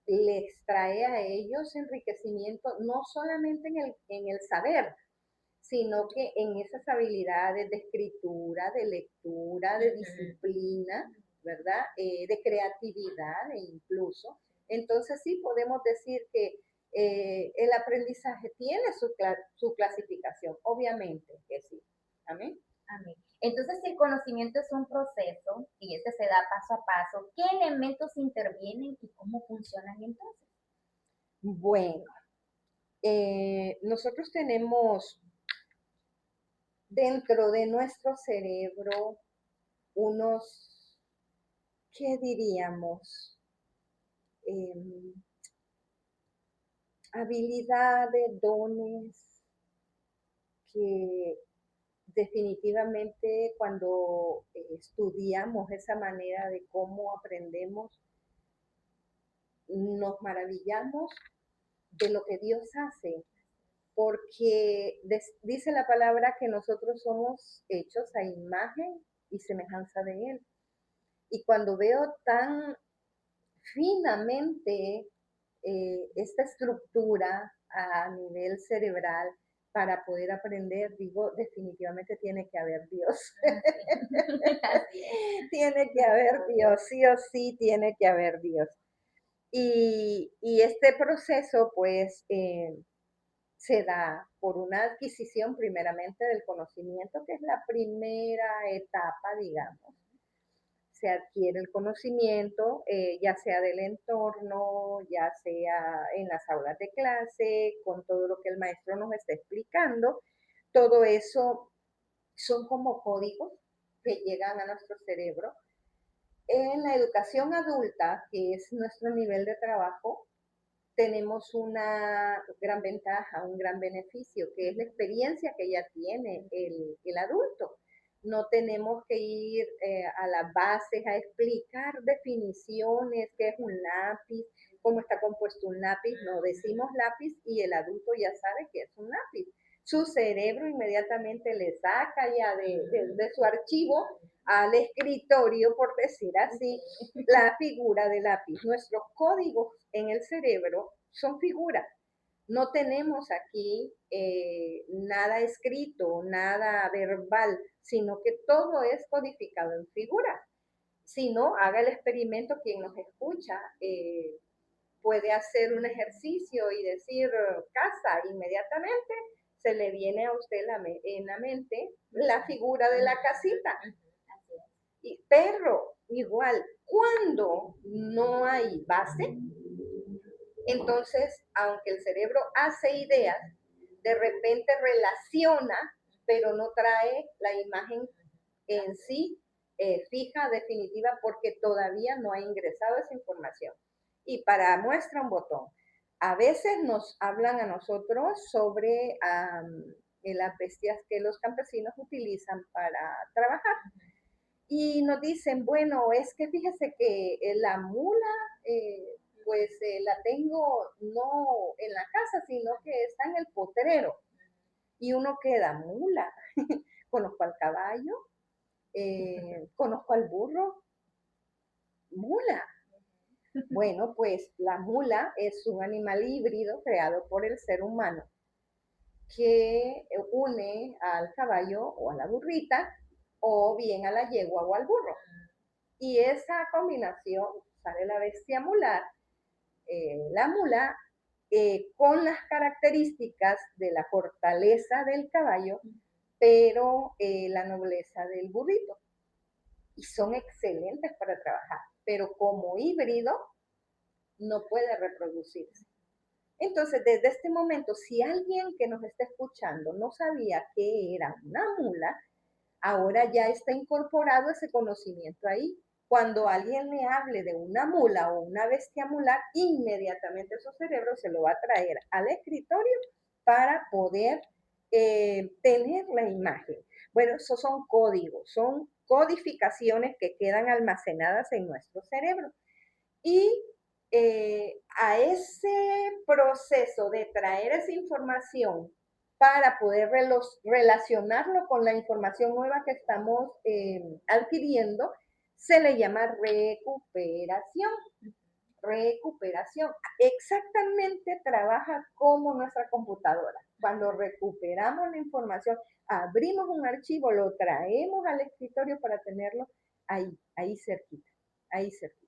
Les trae a ellos enriquecimiento no solamente en el saber, sino que en esas habilidades de escritura, de lectura, de disciplina, ¿verdad? De creatividad e incluso. Entonces sí podemos decir que el aprendizaje tiene su clasificación, obviamente que sí. Amén. Amén. Entonces, si el conocimiento es un proceso y este se da paso a paso, ¿qué elementos intervienen y cómo funcionan entonces? Bueno, nosotros tenemos dentro de nuestro cerebro unos, ¿qué diríamos? Eh, habilidades, dones que definitivamente cuando estudiamos esa manera de cómo aprendemos, nos maravillamos de lo que Dios hace, porque dice la palabra que nosotros somos hechos a imagen y semejanza de Él. Y cuando veo tan finamente esta estructura a nivel cerebral para poder aprender, digo, definitivamente tiene que haber Dios. Tiene que haber Dios, sí o sí tiene que haber Dios. Y este proceso, pues, se da por una adquisición primeramente del conocimiento, que es la primera etapa, digamos. Se adquiere el conocimiento, ya sea del entorno, ya sea en las aulas de clase, con todo lo que el maestro nos está explicando. Todo eso son como códigos que llegan a nuestro cerebro. En la educación adulta, que es nuestro nivel de trabajo, tenemos una gran ventaja, un gran beneficio, que es la experiencia que ya tiene el adulto. No tenemos que ir a las bases a explicar definiciones, qué es un lápiz, cómo está compuesto un lápiz. No decimos lápiz y el adulto ya sabe qué es un lápiz. Su cerebro inmediatamente le saca ya de su archivo al escritorio, por decir así, la figura de lápiz. Nuestros códigos en el cerebro son figuras. No tenemos aquí nada escrito, nada verbal, sino que todo es codificado en figuras. Si no, haga el experimento quien nos escucha. Puede hacer un ejercicio y decir casa, inmediatamente se le viene a usted en la mente la figura de la casita. Y perro, igual, cuando no hay base, entonces, aunque el cerebro hace ideas, de repente relaciona, pero no trae la imagen en sí fija, definitiva, porque todavía no ha ingresado esa información. Y para muestra un botón, a veces nos hablan a nosotros sobre las bestias que los campesinos utilizan para trabajar. Y nos dicen, bueno, es que fíjese que la mula, pues la tengo no en la casa, sino que está en el potrero. Y uno queda mula. Conozco al caballo, conozco al burro, mula. Bueno, pues la mula es un animal híbrido creado por el ser humano que une al caballo o a la burrita o bien a la yegua o al burro. Y esa combinación sale la bestia mular, la mula, con las características de la fortaleza del caballo, pero la nobleza del burrito. Y son excelentes para trabajar, pero como híbrido no puede reproducirse. Entonces, desde este momento, si alguien que nos está escuchando no sabía qué era una mula, ahora ya está incorporado ese conocimiento ahí. Cuando alguien le hable de una mula o una bestia mular, inmediatamente su cerebro se lo va a traer al escritorio para poder tener la imagen. Bueno, esos son códigos, son codificaciones que quedan almacenadas en nuestro cerebro. Y a ese proceso de traer esa información para poder relacionarlo con la información nueva que estamos adquiriendo, se le llama recuperación. Recuperación. Exactamente trabaja como nuestra computadora. Cuando recuperamos la información, abrimos un archivo, lo traemos al escritorio para tenerlo ahí cerquita, ahí cerquita.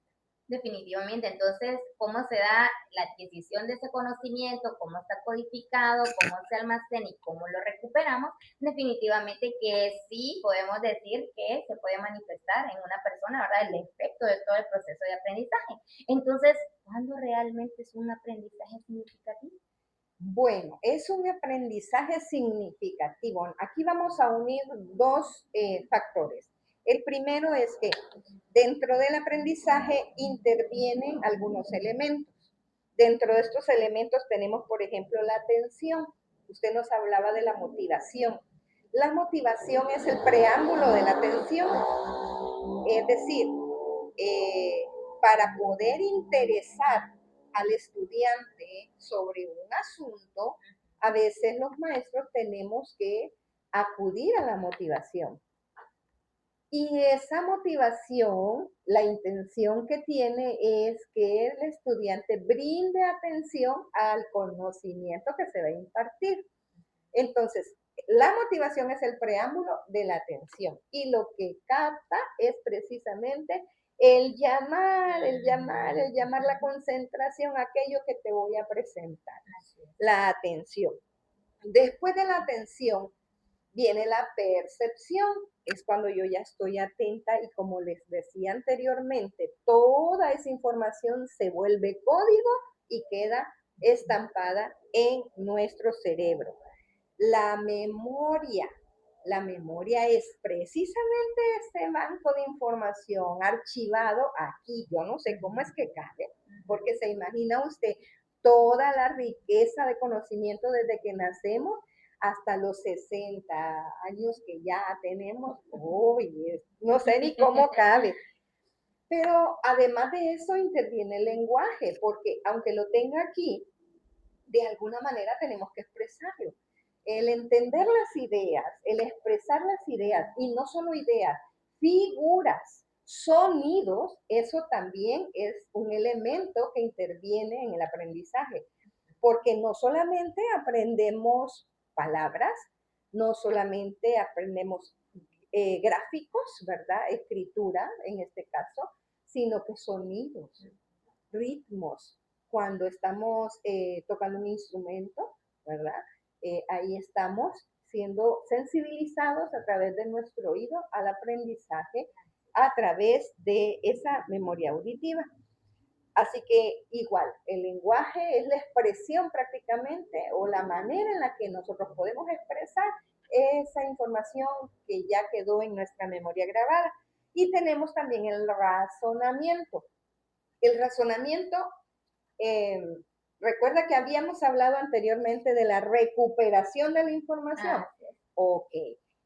Definitivamente, entonces, ¿cómo se da la adquisición de ese conocimiento? ¿Cómo está codificado? ¿Cómo se almacena y cómo lo recuperamos? Definitivamente que sí podemos decir que se puede manifestar en una persona, ¿verdad? El efecto de todo el proceso de aprendizaje. Entonces, ¿cuándo realmente es un aprendizaje significativo? Bueno, es un aprendizaje significativo. Aquí vamos a unir dos factores. El primero es que dentro del aprendizaje intervienen algunos elementos. Dentro de estos elementos tenemos, por ejemplo, la atención. Usted nos hablaba de la motivación. La motivación es el preámbulo de la atención. Es decir, para poder interesar al estudiante sobre un asunto, a veces los maestros tenemos que acudir a la motivación. Y esa motivación, la intención que tiene es que el estudiante brinde atención al conocimiento que se va a impartir. Entonces, la motivación es el preámbulo de la atención y lo que capta es precisamente el llamar la concentración, aquello que te voy a presentar, la atención. Después de la atención viene la percepción, es cuando yo ya estoy atenta y como les decía anteriormente, toda esa información se vuelve código y queda estampada en nuestro cerebro. La memoria. La memoria es precisamente ese banco de información archivado aquí. Yo no sé cómo es que cabe, porque se imagina usted toda la riqueza de conocimiento desde que nacemos hasta los 60 años que ya tenemos. Uy, no sé ni cómo cabe. Pero además de eso interviene el lenguaje, porque aunque lo tenga aquí, de alguna manera tenemos que expresarlo. El entender las ideas, el expresar las ideas, y no solo ideas, figuras, sonidos, eso también es un elemento que interviene en el aprendizaje, porque no solamente aprendemos palabras, no solamente aprendemos gráficos, ¿verdad? Escritura en este caso, sino que sonidos, ritmos, cuando estamos tocando un instrumento, ¿verdad? Ahí estamos siendo sensibilizados a través de nuestro oído al aprendizaje a través de esa memoria auditiva. Así que igual, el lenguaje es la expresión prácticamente o la manera en la que nosotros podemos expresar esa información que ya quedó en nuestra memoria grabada. Y tenemos también el razonamiento. El razonamiento, eh, recuerda que habíamos hablado anteriormente de la recuperación de la información. Ok.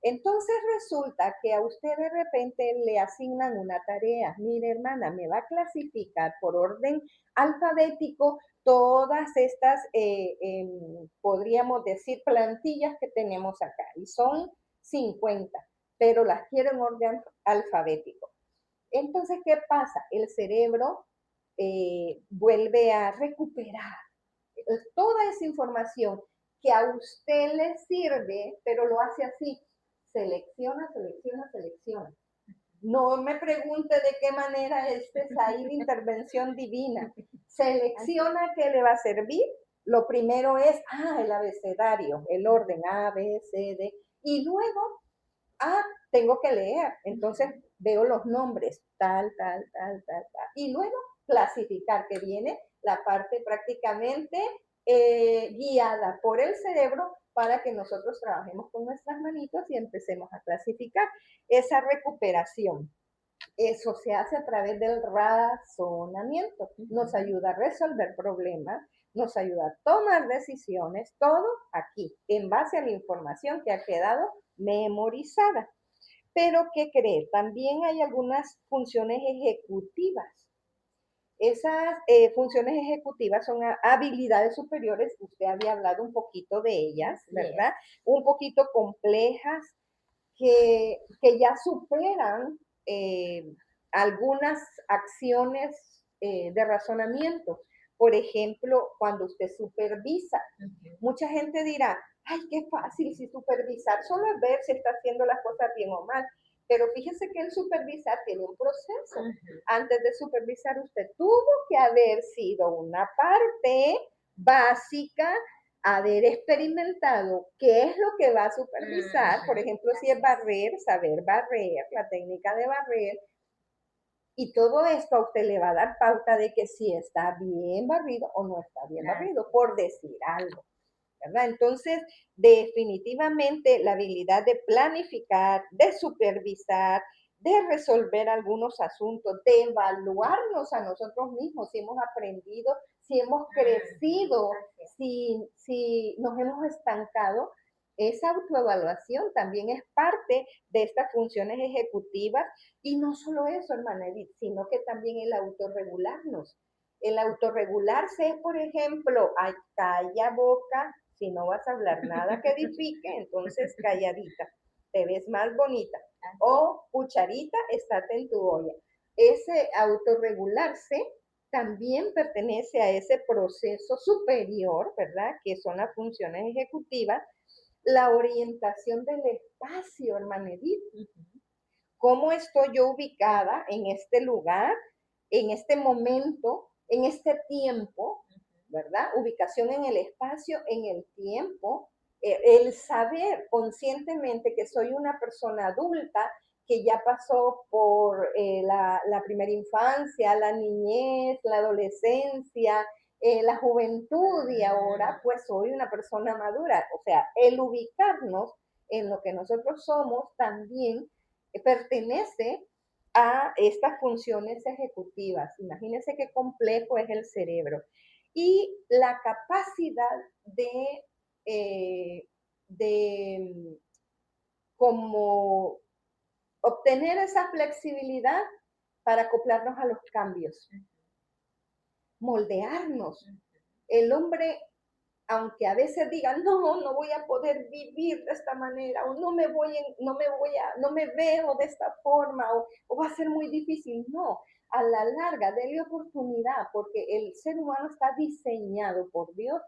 Entonces resulta que a usted de repente le asignan una tarea. Mire, hermana, me va a clasificar por orden alfabético todas estas, podríamos decir, plantillas que tenemos acá. Y son 50, pero las quiero en orden alfabético. Entonces, ¿qué pasa? El cerebro vuelve a recuperar toda esa información que a usted le sirve, pero lo hace así, selecciona, selecciona, selecciona. No me pregunte de qué manera es ahí la intervención divina. Selecciona qué le va a servir. Lo primero es, el abecedario, el orden A, B, C, D. Y luego, tengo que leer. Entonces veo los nombres, tal, tal, tal, tal, tal. Y luego clasificar, que viene la parte prácticamente guiada por el cerebro para que nosotros trabajemos con nuestras manitos y empecemos a clasificar esa recuperación. Eso se hace a través del razonamiento. Nos ayuda a resolver problemas, nos ayuda a tomar decisiones, todo aquí, en base a la información que ha quedado memorizada. Pero, ¿qué cree? También hay algunas funciones ejecutivas. Esas funciones ejecutivas son habilidades superiores, usted había hablado un poquito de ellas, ¿verdad? Un poquito complejas, que ya superan algunas acciones de razonamiento. Por ejemplo, cuando usted supervisa, mucha gente dirá, ay, qué fácil si supervisar, solo es ver si está haciendo las cosas bien o mal. Pero fíjese que el supervisar tiene un proceso. Antes de supervisar, usted tuvo que haber sido una parte básica, haber experimentado qué es lo que va a supervisar. Por ejemplo, si es barrer, saber barrer, la técnica de barrer. Y todo esto a usted le va a dar pauta de que si está bien barrido o no está bien barrido, por decir algo, ¿verdad? Entonces, definitivamente la habilidad de planificar, de supervisar, de resolver algunos asuntos, de evaluarnos a nosotros mismos, si hemos aprendido, si hemos crecido, si nos hemos estancado. Esa autoevaluación también es parte de estas funciones ejecutivas y no solo eso, hermana Edith, sino que también el autorregularnos. El autorregularse es, por ejemplo, ay, calla boca, si no vas a hablar nada que edifique, entonces calladita, te ves más bonita. O cucharita, estate en tu olla. Ese autorregularse también pertenece a ese proceso superior, ¿verdad? Que son las funciones ejecutivas, la orientación del espacio, hermana Edith. ¿Cómo estoy yo ubicada en este lugar, en este momento, en este tiempo, ¿verdad? Ubicación en el espacio, en el tiempo. El saber conscientemente que soy una persona adulta que ya pasó por la primera infancia, la niñez, la adolescencia, la juventud y ahora pues soy una persona madura. O sea, el ubicarnos en lo que nosotros somos también pertenece a estas funciones ejecutivas. Imagínense qué complejo es el cerebro. Y la capacidad eh, de como obtener esa flexibilidad para acoplarnos a los cambios, moldearnos. El hombre, aunque a veces diga, no voy a poder vivir de esta manera, o no me veo de esta forma, o va a ser muy difícil, no, a la larga, déle oportunidad, porque el ser humano está diseñado por Dios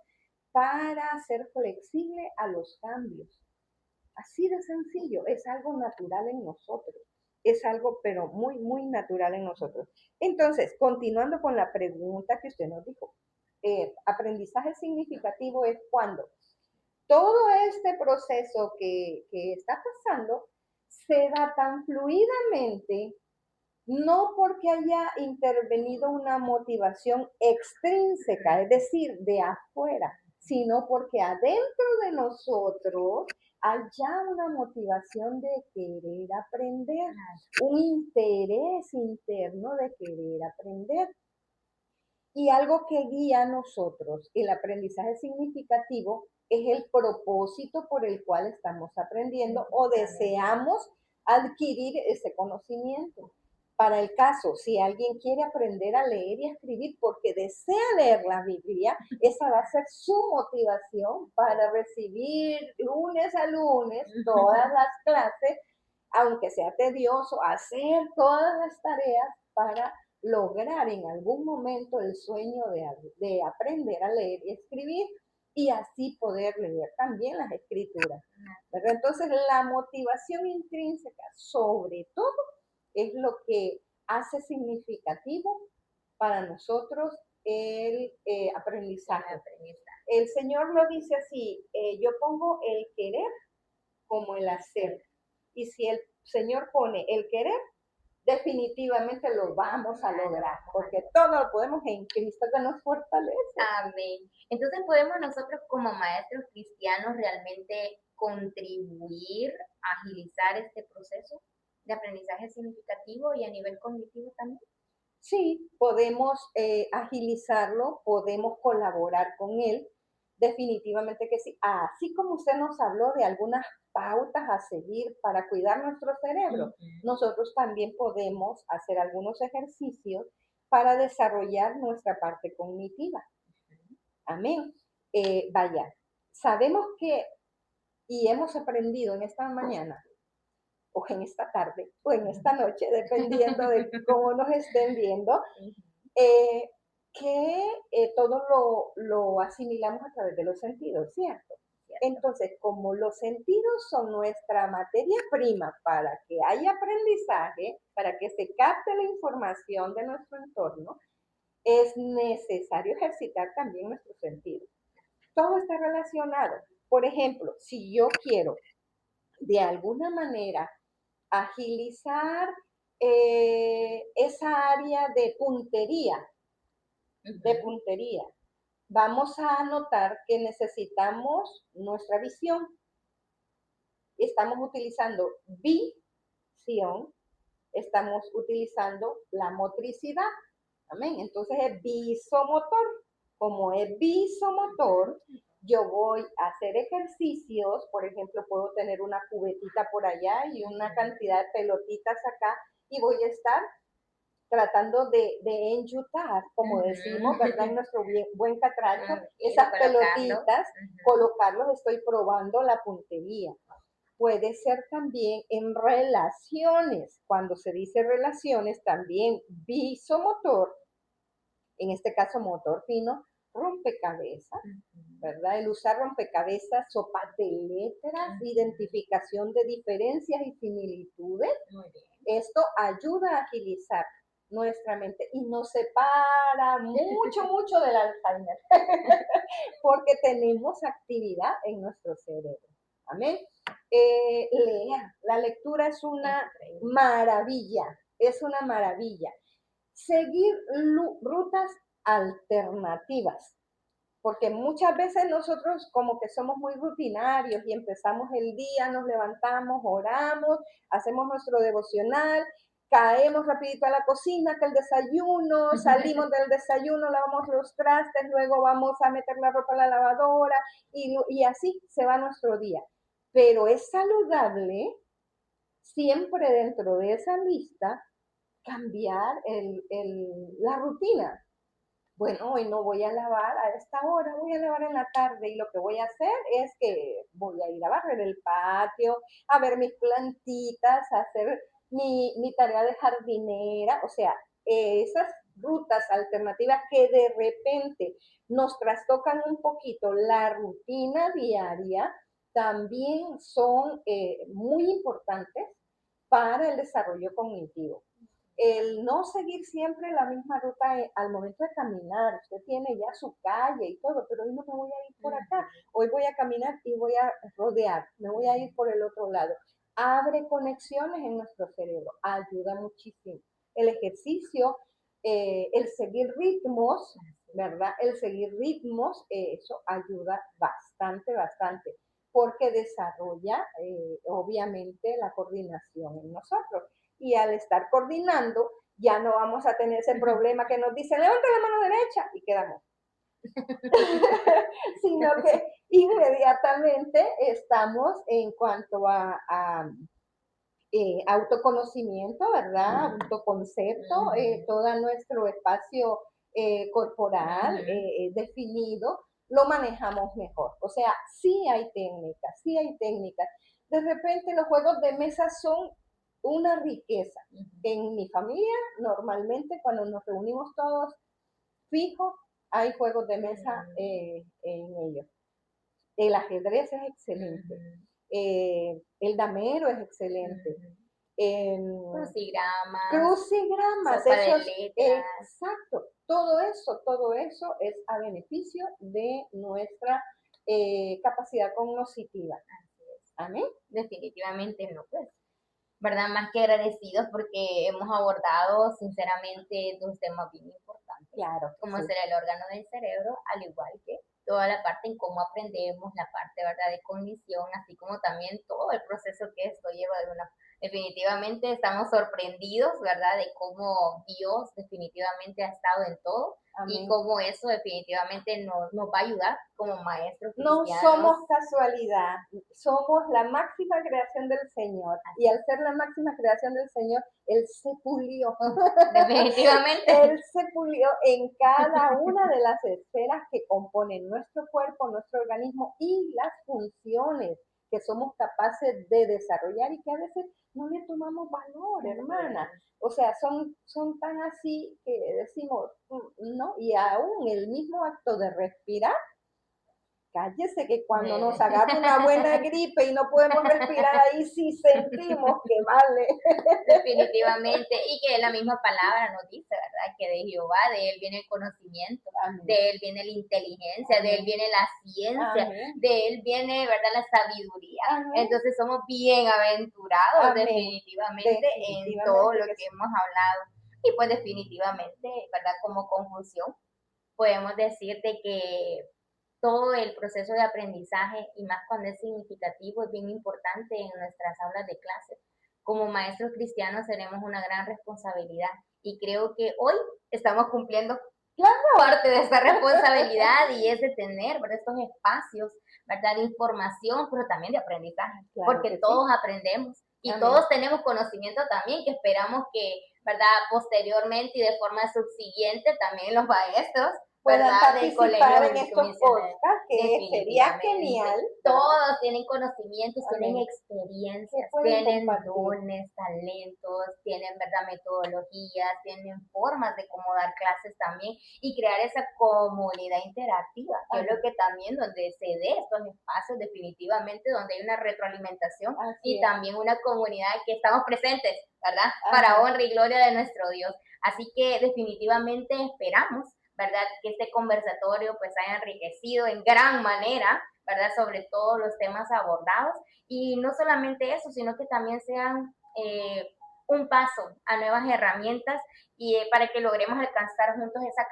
para ser flexible a los cambios. Así de sencillo, es algo natural en nosotros, es algo pero muy, muy natural en nosotros. Entonces, continuando con la pregunta que usted nos dijo, aprendizaje significativo es cuando todo este proceso que está pasando se da tan fluidamente, no porque haya intervenido una motivación extrínseca, es decir, de afuera, sino porque adentro de nosotros hay ya una motivación de querer aprender, un interés interno de querer aprender. Y algo que guía a nosotros el aprendizaje significativo es el propósito por el cual estamos aprendiendo o deseamos adquirir ese conocimiento. Para el caso, si alguien quiere aprender a leer y a escribir porque desea leer la Biblia, esa va a ser su motivación para recibir lunes a lunes todas las clases, aunque sea tedioso, hacer todas las tareas para lograr en algún momento el sueño de aprender a leer y escribir y así poder leer también las escrituras. ¿Verdad? Entonces, la motivación intrínseca, sobre todo, es lo que hace significativo para nosotros el aprendizaje. El Señor lo dice así, yo pongo el querer como el hacer. Y si el Señor pone el querer, definitivamente lo vamos a lograr, porque todo lo podemos en Cristo que nos fortalece. Amén. Entonces podemos nosotros como maestros cristianos realmente contribuir a agilizar este proceso de aprendizaje significativo y a nivel cognitivo también. Sí, podemos agilizarlo, podemos colaborar con él, definitivamente que sí. Así como usted nos habló de algunas pautas a seguir para cuidar nuestro cerebro, nosotros también podemos hacer algunos ejercicios para desarrollar nuestra parte cognitiva. Amén. Vaya, sabemos que, y hemos aprendido en esta mañana, o en esta tarde, o en esta noche, dependiendo de cómo nos estén viendo, eh, que todo lo asimilamos a través de los sentidos, ¿cierto? Entonces, como los sentidos son nuestra materia prima para que haya aprendizaje, para que se capte la información de nuestro entorno, es necesario ejercitar también nuestros sentidos. Todo está relacionado. Por ejemplo, si yo quiero de alguna manera agilizar esa área de puntería, vamos a notar que necesitamos nuestra visión. Estamos utilizando visión, estamos utilizando la motricidad. Amén. Entonces es visomotor. Como es visomotor, yo voy a hacer ejercicios, por ejemplo, puedo tener una cubetita por allá y una cantidad de pelotitas acá y voy a estar tratando de enyutar, como decimos, ¿verdad? En nuestro buen catracho, esas pelotitas, colocarlos, estoy probando la puntería. Puede ser también en relaciones, cuando se dice relaciones, también visomotor, en este caso motor fino, rompecabezas, ¿verdad? El usar rompecabezas, sopas de letras, identificación de diferencias y similitudes. Esto ayuda a agilizar nuestra mente y nos separa mucho, mucho del Alzheimer, porque tenemos actividad en nuestro cerebro. Amén. Lea, la lectura es una maravilla, es una maravilla. Seguir rutas alternativas, porque muchas veces nosotros como que somos muy rutinarios y empezamos el día, nos levantamos, oramos, hacemos nuestro devocional, caemos rapidito a la cocina, que el desayuno, salimos del desayuno, lavamos los trastes, luego vamos a meter la ropa a la lavadora y así se va nuestro día. Pero es saludable siempre dentro de esa lista cambiar la rutina. Bueno, hoy no voy a lavar a esta hora, voy a lavar en la tarde y lo que voy a hacer es que voy a ir a barrer el patio, a ver mis plantitas, a hacer mi tarea de jardinera, o sea, esas rutas alternativas que de repente nos trastocan un poquito la rutina diaria, también son muy importantes para el desarrollo cognitivo. El no seguir siempre la misma ruta al momento de caminar, usted tiene ya su calle y todo, pero hoy no me voy a ir por acá, hoy voy a caminar y voy a rodear, me voy a ir por el otro lado. Abre conexiones en nuestro cerebro, ayuda muchísimo. El ejercicio, el seguir ritmos, ¿verdad? El seguir ritmos, eso ayuda bastante, bastante, porque desarrolla obviamente la coordinación en nosotros. Y al estar coordinando, ya no vamos a tener ese problema que nos dicen, levanta la mano derecha y quedamos. Sino que inmediatamente estamos en cuanto a autoconocimiento, ¿verdad? Autoconcepto, todo nuestro espacio corporal definido, lo manejamos mejor. O sea, sí hay técnicas, sí hay técnicas. De repente los juegos de mesa son una riqueza. En mi familia, normalmente cuando nos reunimos todos fijos, hay juegos de mesa en ellos. El ajedrez es excelente. El damero es excelente. Crucigramas, sopa de letras. Exacto. Todo eso es a beneficio de nuestra capacidad cognitiva. Amén. Definitivamente no, pues. ¿Verdad? Más que agradecidos porque hemos abordado sinceramente dos temas bien importantes. Claro. Como será el órgano del cerebro, al igual que toda la parte en cómo aprendemos, la parte, ¿verdad?, de cognición, así como también todo el proceso que esto lleva de una. Definitivamente estamos sorprendidos, ¿verdad?, de cómo Dios definitivamente ha estado en todo. Amén. Y cómo eso definitivamente nos va a ayudar como maestros cristianos. No somos casualidad, somos la máxima creación del Señor. Y al ser la máxima creación del Señor, Él se pulió. Definitivamente. Él se pulió en cada una de las esferas que componen nuestro cuerpo, nuestro organismo y las funciones que somos capaces de desarrollar y que a veces no le tomamos valor, hermana. O sea, son tan así que decimos, ¿no? Y aún el mismo acto de respirar, cállese que cuando nos agarra una buena gripe y no podemos respirar, ahí sí sentimos que vale. Definitivamente, y que la misma palabra nos dice, ¿verdad? Que de Jehová, de Él viene el conocimiento, amén, de Él viene la inteligencia, amén, de Él viene la ciencia, amén, de Él viene, ¿verdad?, la sabiduría. Amén. Entonces somos bienaventurados, amén, definitivamente en todo lo que hemos hablado. Y pues definitivamente, ¿verdad?, como conclusión, podemos decirte que todo el proceso de aprendizaje, y más cuando es significativo, es bien importante en nuestras aulas de clase. Como maestros cristianos tenemos una gran responsabilidad y creo que hoy estamos cumpliendo parte de esta responsabilidad y es de tener, ¿verdad?, estos espacios, ¿verdad?, de información, pero también de aprendizaje, claro, porque todos sí aprendemos y amén, todos tenemos conocimiento también que esperamos que, ¿verdad?, posteriormente y de forma subsiguiente también los maestros, puedan ¿verdad? Del Colegio participar en Bíblico estos Misionero. podcasts, que sería genial. Todos tienen conocimientos, Amén. tienen experiencias, pueden tienen compartir. dones, talentos, tienen, ¿verdad? Metodologías, tienen formas de cómo dar clases también y crear esa comunidad interactiva, que es lo que también donde se dé estos espacios definitivamente, donde hay una retroalimentación y también una comunidad que estamos presentes, ¿verdad? Para honra y gloria de nuestro Dios. Así que definitivamente esperamos, ¿verdad? Que este conversatorio pues haya enriquecido en gran manera, ¿verdad? Sobre todos los temas abordados y no solamente eso, sino que también sean un paso a nuevas herramientas y para que logremos alcanzar juntos esa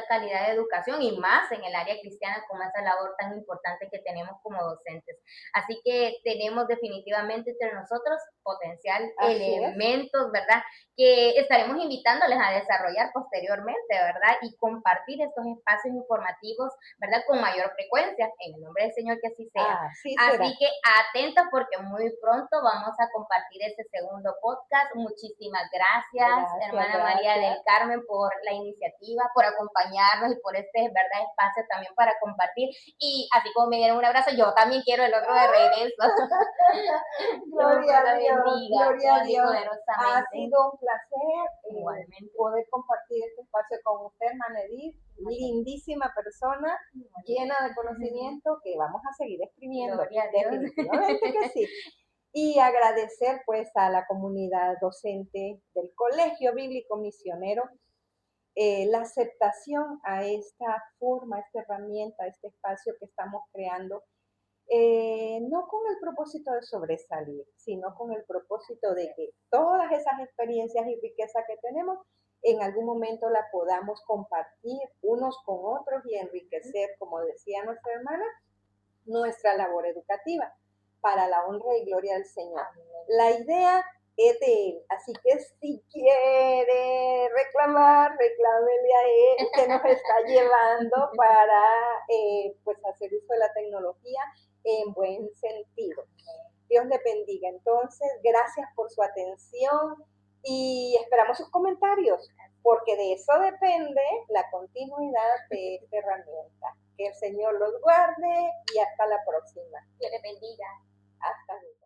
calidad de educación y más en el área cristiana con esa labor tan importante que tenemos como docentes. Así que tenemos definitivamente entre nosotros potencial, elementos, ¿verdad? Que estaremos invitándoles a desarrollar posteriormente, ¿verdad? Y compartir estos espacios informativos, ¿verdad? Con mayor frecuencia, en el nombre del Señor que así sea. Así que atentos porque muy pronto vamos a compartir este segundo podcast. Muchísimas gracias hermana María del Carmen, por la iniciativa, por acompañarnos y por este, ¿verdad? Espacio también para compartir. Y así como me dieron un abrazo, yo también quiero el otro de regreso. Gloria a Dios, gloria a Dios. Ha sido un placer poder compartir este espacio con usted, hermana Edith, lindísima persona, llena de conocimiento que vamos a seguir exprimiendo. Definitivamente que sí. Y agradecer pues a la comunidad docente del Colegio Bíblico Misionero la aceptación a esta forma, a esta herramienta, a este espacio que estamos creando, no con el propósito de sobresalir, sino con el propósito de que todas esas experiencias y riquezas que tenemos, en algún momento la podamos compartir unos con otros y enriquecer, como decía nuestra hermana, nuestra labor educativa para la honra y gloria del Señor. La idea es de Él, así que si quiere reclamar, reclámele a Él que nos está llevando para pues hacer uso de la tecnología en buen sentido. Dios le bendiga. Entonces, gracias por su atención y esperamos sus comentarios, porque de eso depende la continuidad de esta herramienta. Que el Señor los guarde y hasta la próxima. Dios les bendiga. Hasta luego.